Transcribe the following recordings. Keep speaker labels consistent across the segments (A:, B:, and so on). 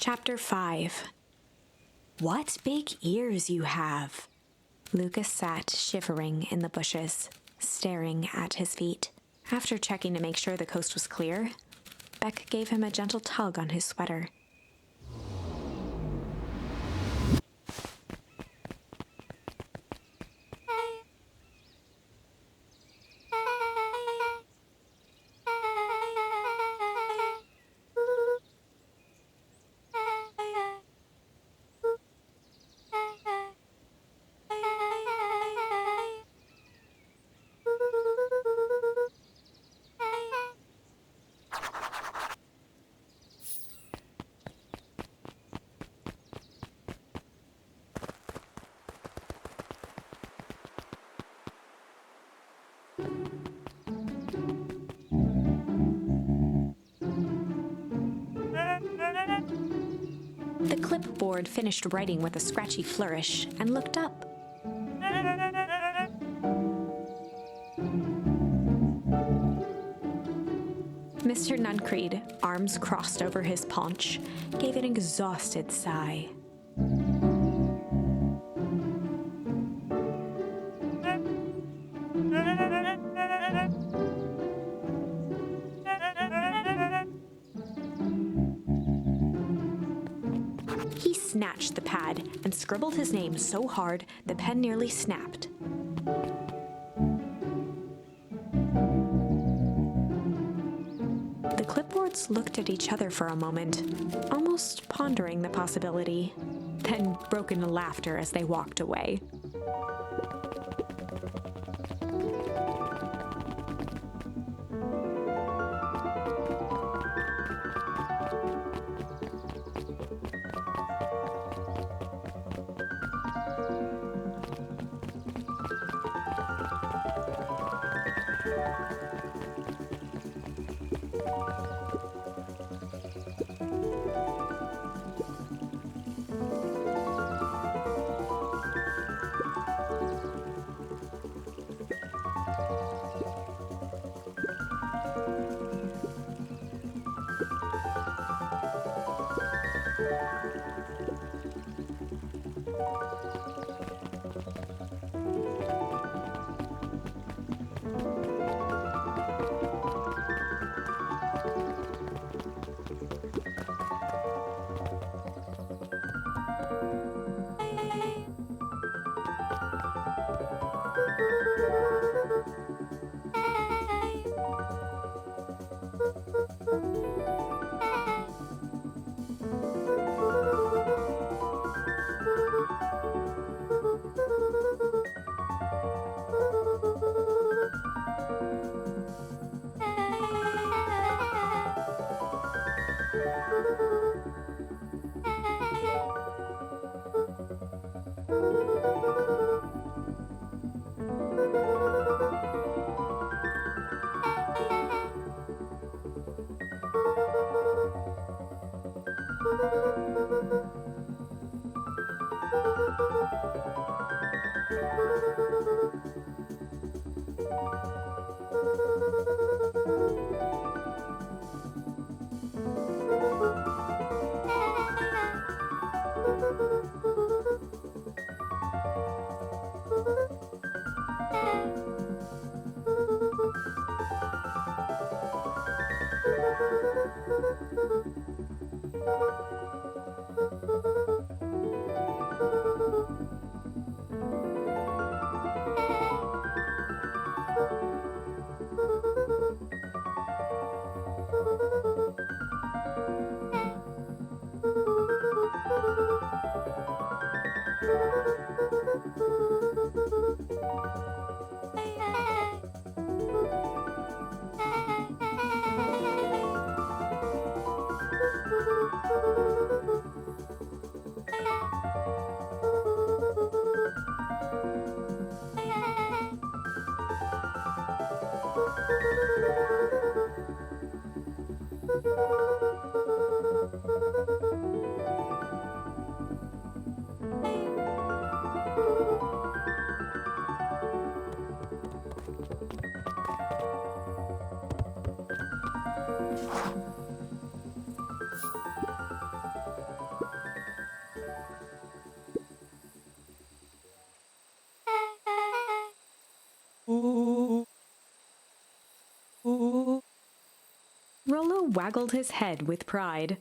A: Chapter 5. What big ears you have! Lucas sat shivering in the bushes, staring at his feet. After checking to make sure the coast was clear, Beck gave him a gentle tug on his sweater. The clipboard finished writing with a scratchy flourish and looked up. Mr. Nuncreed, arms crossed over his paunch, gave an exhausted sigh. He snatched the pad and scribbled his name so hard the pen nearly snapped. The clipboards looked at each other for a moment, almost pondering the possibility, then broke into laughter as they walked away. Rollo waggled his head with pride.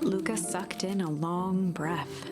A: Luca sucked in a long breath.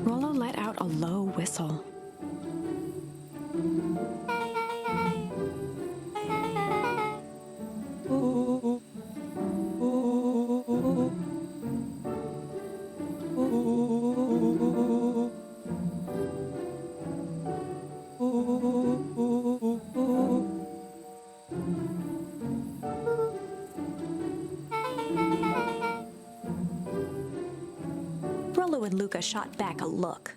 A: Rollo let out a low whistle. Rollo and Luca shot back a look.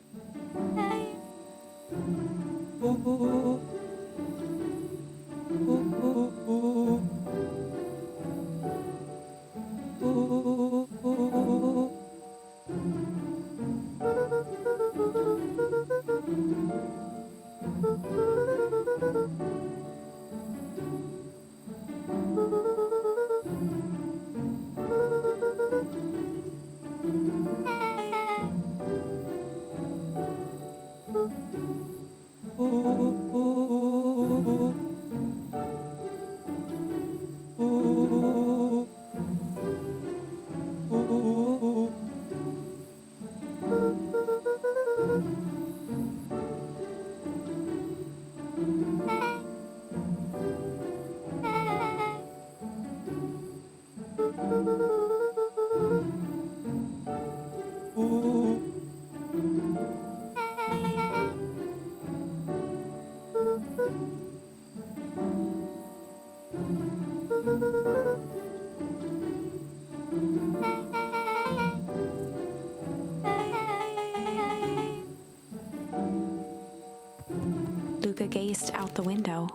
A: Luca gazed out the window.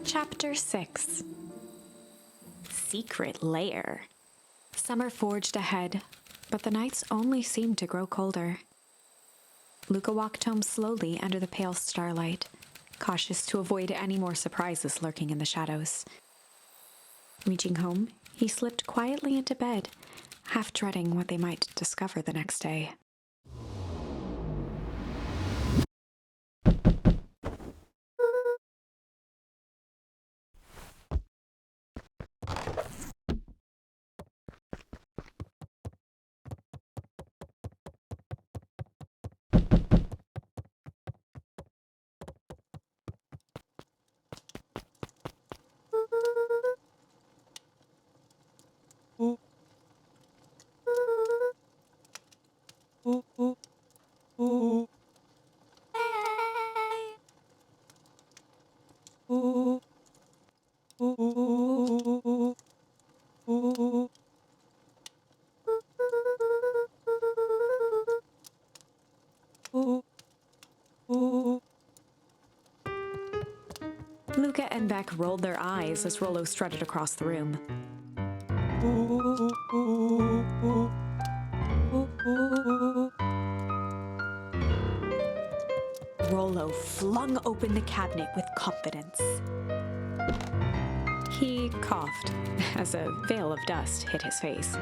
A: Chapter 6. Secret Lair. Summer forged ahead, but the nights only seemed to grow colder. Luca walked home slowly under the pale starlight, cautious to avoid any more surprises lurking in the shadows. Reaching home, he slipped quietly into bed, half dreading what they might discover the next day. Luca and Beck rolled their eyes as Rollo strutted across the room. Rollo flung open the cabinet with confidence. He coughed as a veil of dust hit his face.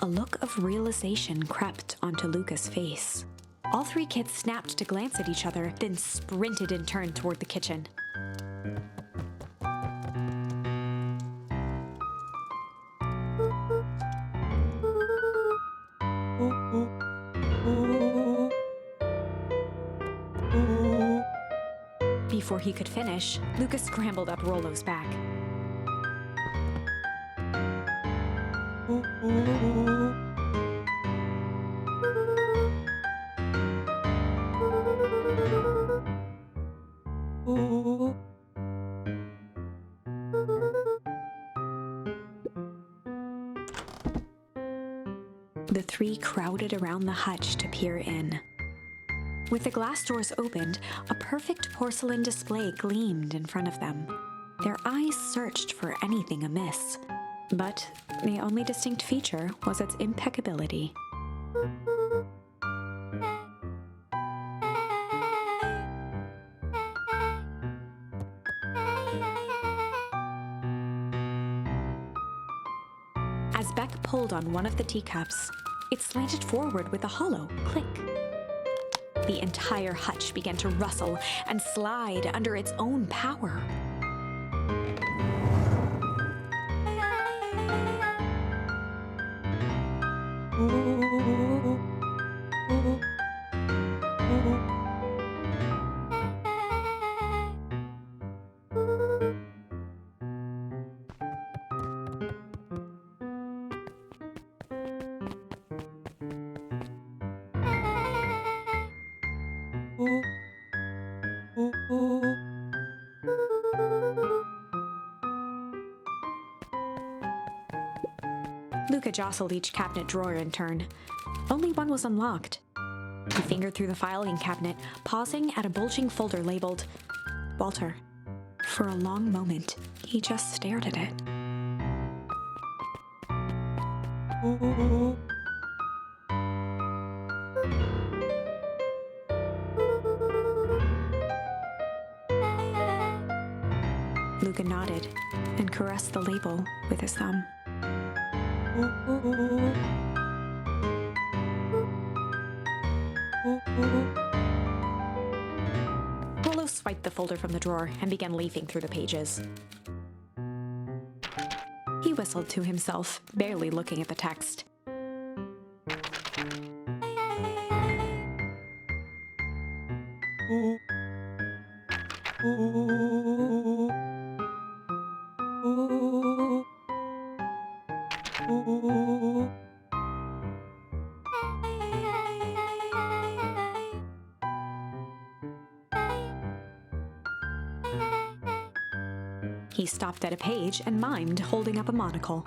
A: A look of realization crept onto Luca's face. All three kids snapped to glance at each other, then sprinted in turn toward the kitchen. Before he could finish, Luca scrambled up Rollo's back. The three crowded around the hutch to peer in. With the glass doors opened, a perfect porcelain display gleamed in front of them. Their eyes searched for anything amiss, but the only distinct feature was its impeccability. As Beck pulled on one of the teacups, it slanted forward with a hollow click. The entire hutch began to rustle and slide under its own power. Luca jostled each cabinet drawer in turn. Only one was unlocked. He fingered through the filing cabinet, pausing at a bulging folder labeled Walter. For a long moment, he just stared at it. Luca nodded and caressed the label with his thumb. Rollo swiped the folder from the drawer and began leafing through the pages. He whistled to himself, barely looking at the text. He stopped at a page and mimed, holding up a monocle.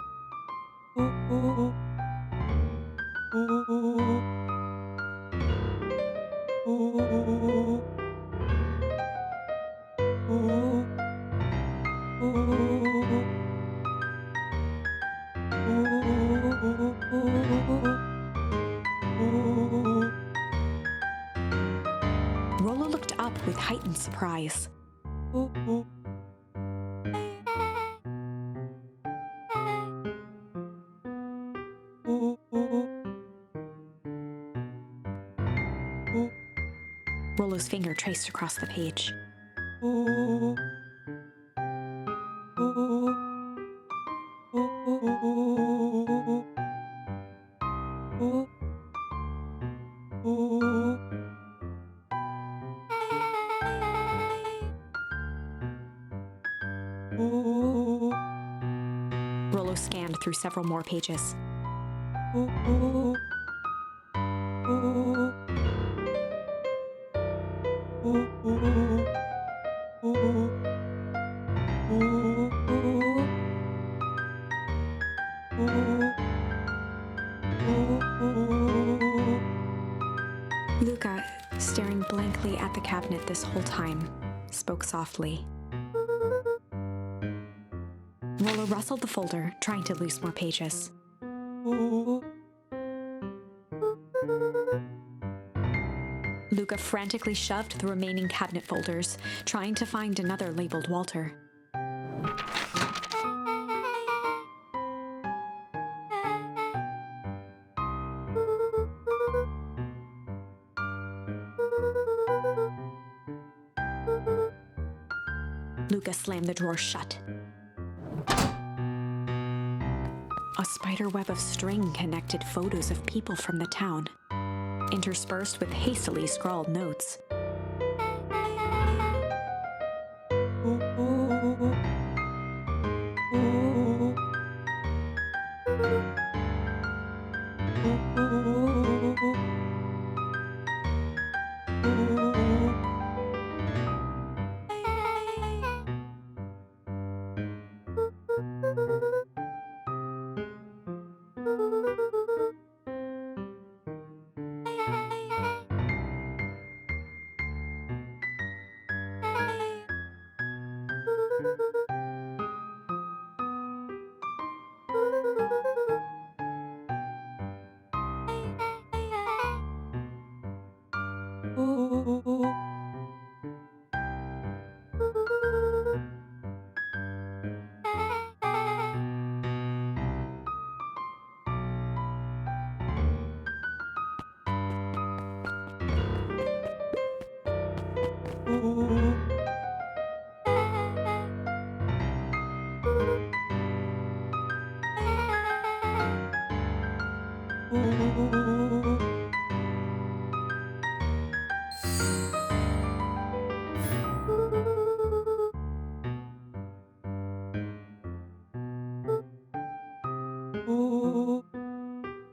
A: Rollo looked up with heightened surprise. Rollo's finger traced across the page. Rollo scanned through several more pages. Luca, staring blankly at the cabinet this whole time, spoke softly. Rollo rustled the folder, trying to loose more pages. Luca frantically shoved the remaining cabinet folders, trying to find another labeled Walter. Luca slammed the drawer shut. A spider web of string connected photos of people from the town, interspersed with hastily scrawled notes.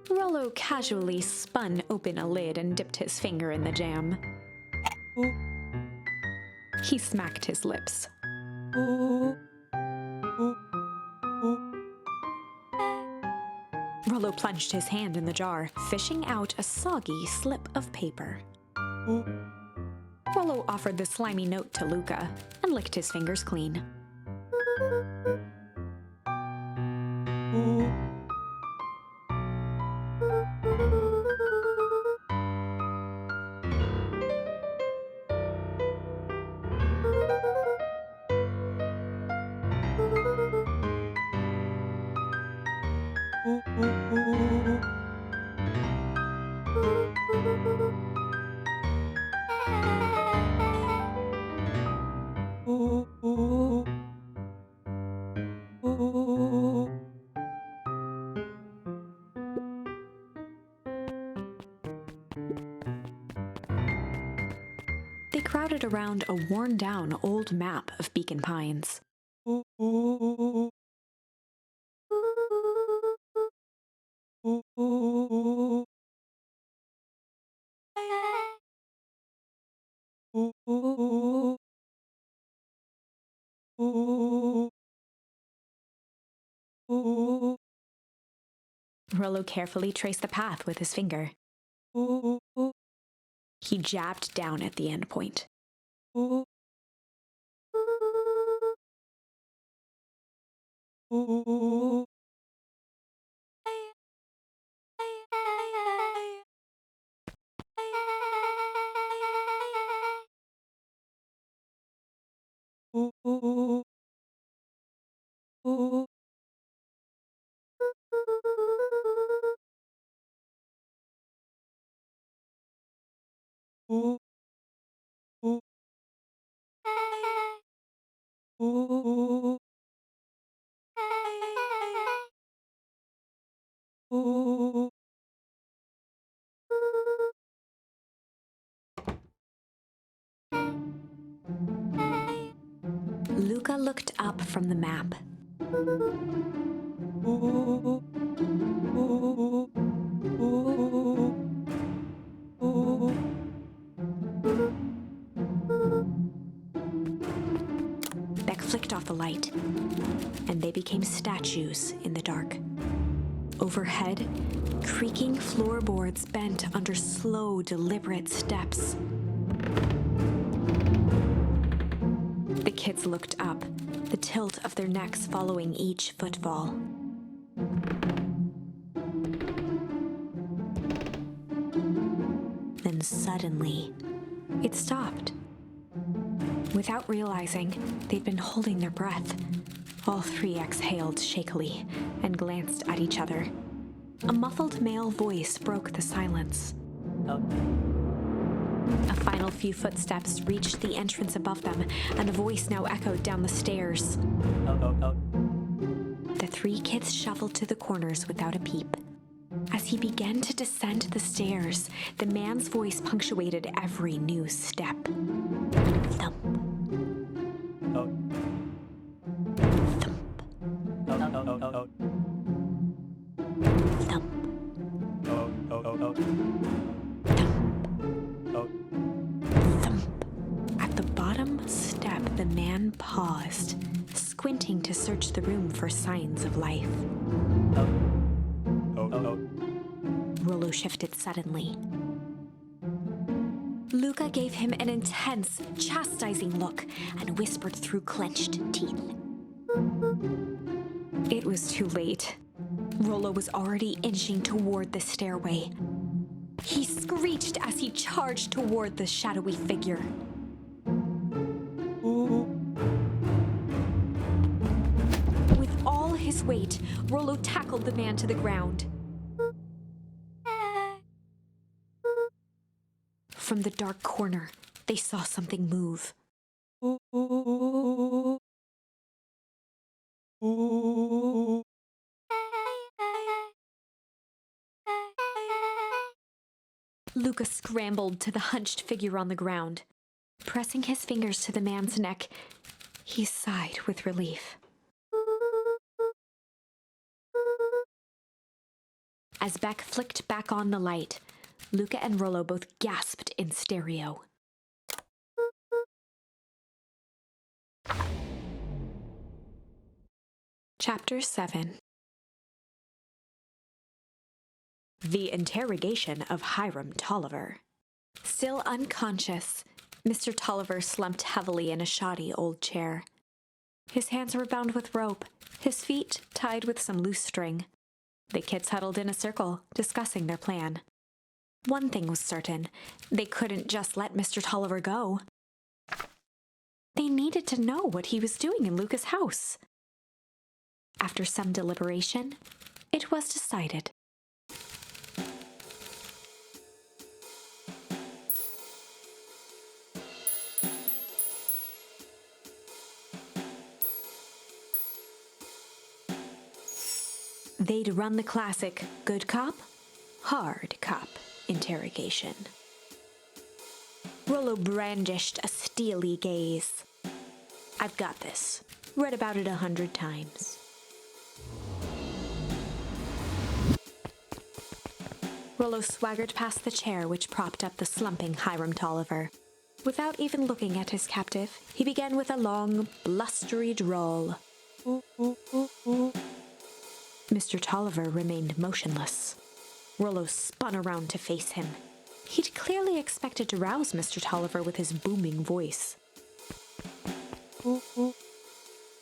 A: Rollo casually spun open a lid and dipped his finger in the jam. He smacked his lips. Rollo Rollo plunged his hand in the jar, fishing out a soggy slip of paper. Rollo offered the slimy note to Luca and licked his fingers clean. They crowded around a worn-down old map of Beacon Pines. Rollo carefully traced the path with his finger. He jabbed down at the end point. Luca looked up from the map. Beck flicked off the light, and they became statues in the dark. Overhead, creaking floorboards bent under slow, deliberate steps. The kids looked up, the tilt of their necks following each footfall. Then suddenly, it stopped. Without realizing, they'd been holding their breath. All three exhaled shakily and glanced at each other. A muffled male voice broke the silence. A final few footsteps reached the entrance above them, and the voice now echoed down the stairs. The three kids shuffled to the corners without a peep. As he began to descend the stairs, the man's voice punctuated every new step. Thump. At the bottom step, the man paused, squinting to search the room for signs of life. Rollo shifted suddenly. Luca gave him an intense, chastising look and whispered through clenched teeth. It was too late. Rollo was already inching toward the stairway. He screeched as he charged toward the shadowy figure. With all his weight, Rollo tackled the man to the ground. From the dark corner, they saw something move. Luca scrambled to the hunched figure on the ground. Pressing his fingers to the man's neck, he sighed with relief. As Beck flicked back on the light, Luca and Rollo both gasped in stereo. Chapter 7 The Interrogation of Hiram Tolliver. Still unconscious, Mr. Tolliver slumped heavily in a shoddy old chair. His hands were bound with rope, his feet tied with some loose string. The kids huddled in a circle, discussing their plan. One thing was certain, they couldn't just let Mr. Tolliver go. They needed to know what he was doing in Luca's house. After some deliberation, it was decided. They'd run the classic good cop, hard cop interrogation. Rollo brandished a steely gaze. I've got this. Read about it 100 times. Rollo swaggered past the chair which propped up the slumping Hiram Tolliver. Without even looking at his captive, he began with a long, blustery drawl. Mr. Tolliver remained motionless. Rollo spun around to face him. He'd clearly expected to rouse Mr. Tolliver with his booming voice.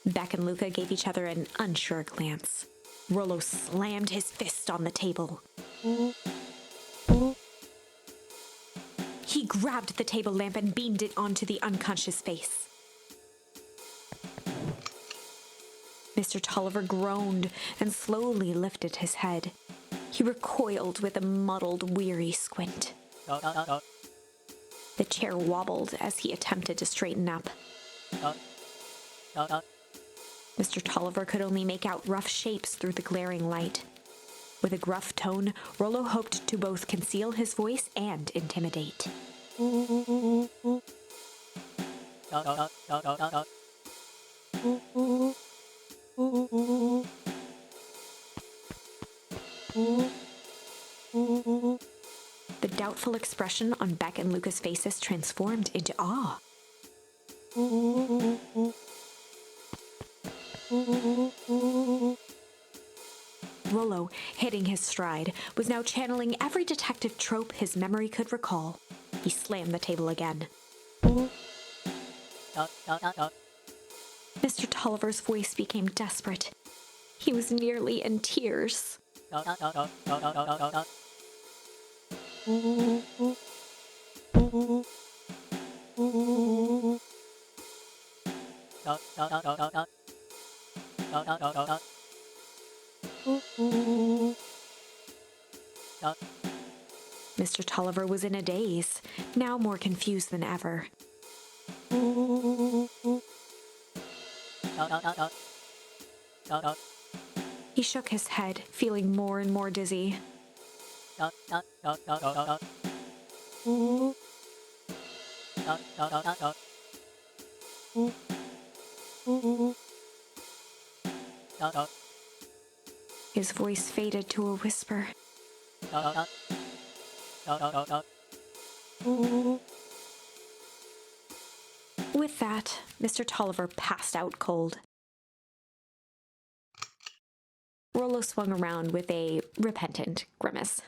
A: Beck and Luca gave each other an unsure glance. Rollo slammed his fist on the table. He grabbed the table lamp and beamed it onto the unconscious face. Mr. Tolliver groaned and slowly lifted his head. He recoiled with a muddled, weary squint. The chair wobbled as he attempted to straighten up. Mr. Tolliver could only make out rough shapes through the glaring light. With a gruff tone, Rollo hoped to both conceal his voice and intimidate. The doubtful expression on Beck and Luca's faces transformed into awe. Rollo, hitting his stride, was now channeling every detective trope his memory could recall. He slammed the table again. Mr. Tolliver's voice became desperate. He was nearly in tears. Mr. Tolliver was in a daze, now more confused than ever. He shook his head, feeling more and more dizzy. His voice faded to a whisper. With that, Mr. Tolliver passed out cold. Rollo swung around with a repentant grimace.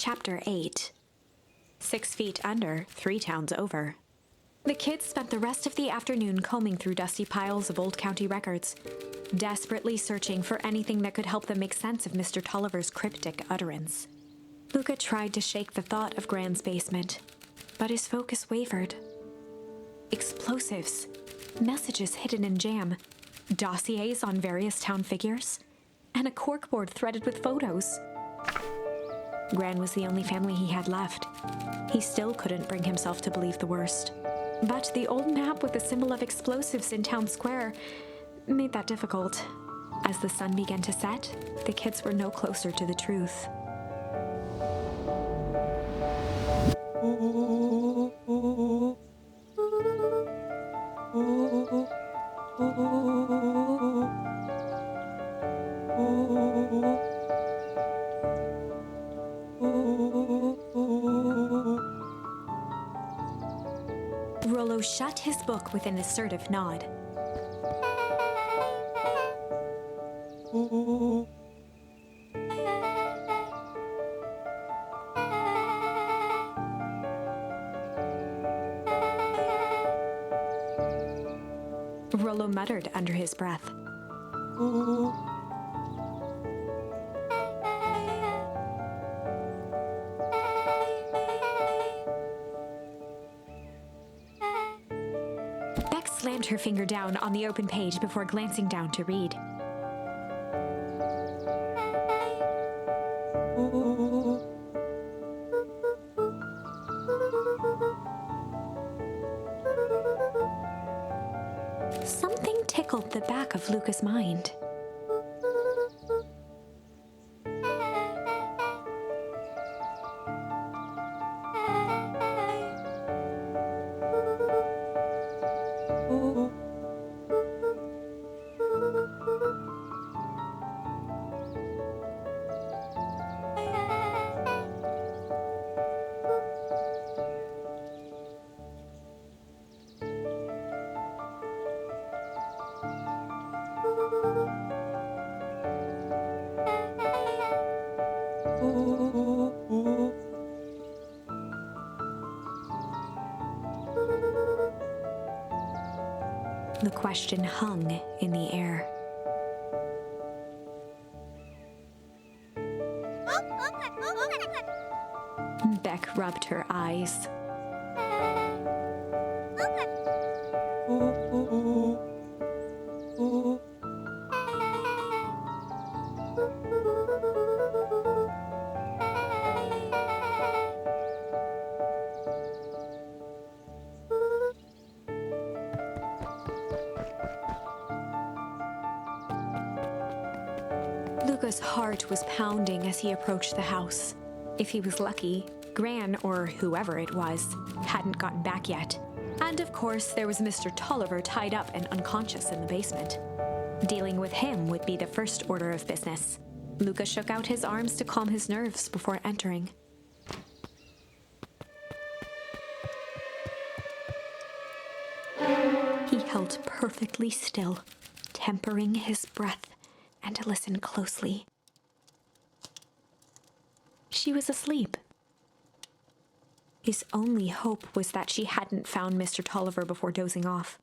A: Chapter 8. 6 feet under, 3 towns over. The kids spent the rest of the afternoon combing through dusty piles of old county records, desperately searching for anything that could help them make sense of Mr. Tolliver's cryptic utterance. Luca tried to shake the thought of Gran's basement, but his focus wavered. Explosives, messages hidden in jam, dossiers on various town figures, and a corkboard threaded with photos. Gran was the only family he had left. He still couldn't bring himself to believe the worst. But the old map with the symbol of explosives in town square made that difficult. As the sun began to set, the kids were no closer to the truth. Rollo shut his book with an assertive nod. Rollo muttered under his breath. Beck slammed her finger down on the open page before glancing down to read. Something tickled the back of Luca's mind. The question hung in the air. Beck rubbed her eyes. Luca's heart was pounding as he approached the house. If he was lucky, Gran, or whoever it was, hadn't gotten back yet. And of course, there was Mr. Tolliver tied up and unconscious in the basement. Dealing with him would be the first order of business. Luca shook out his arms to calm his nerves before entering. He held perfectly still, tempering his breath, and listened closely. She was asleep. His only hope was that she hadn't found Mr. Tolliver before dozing off.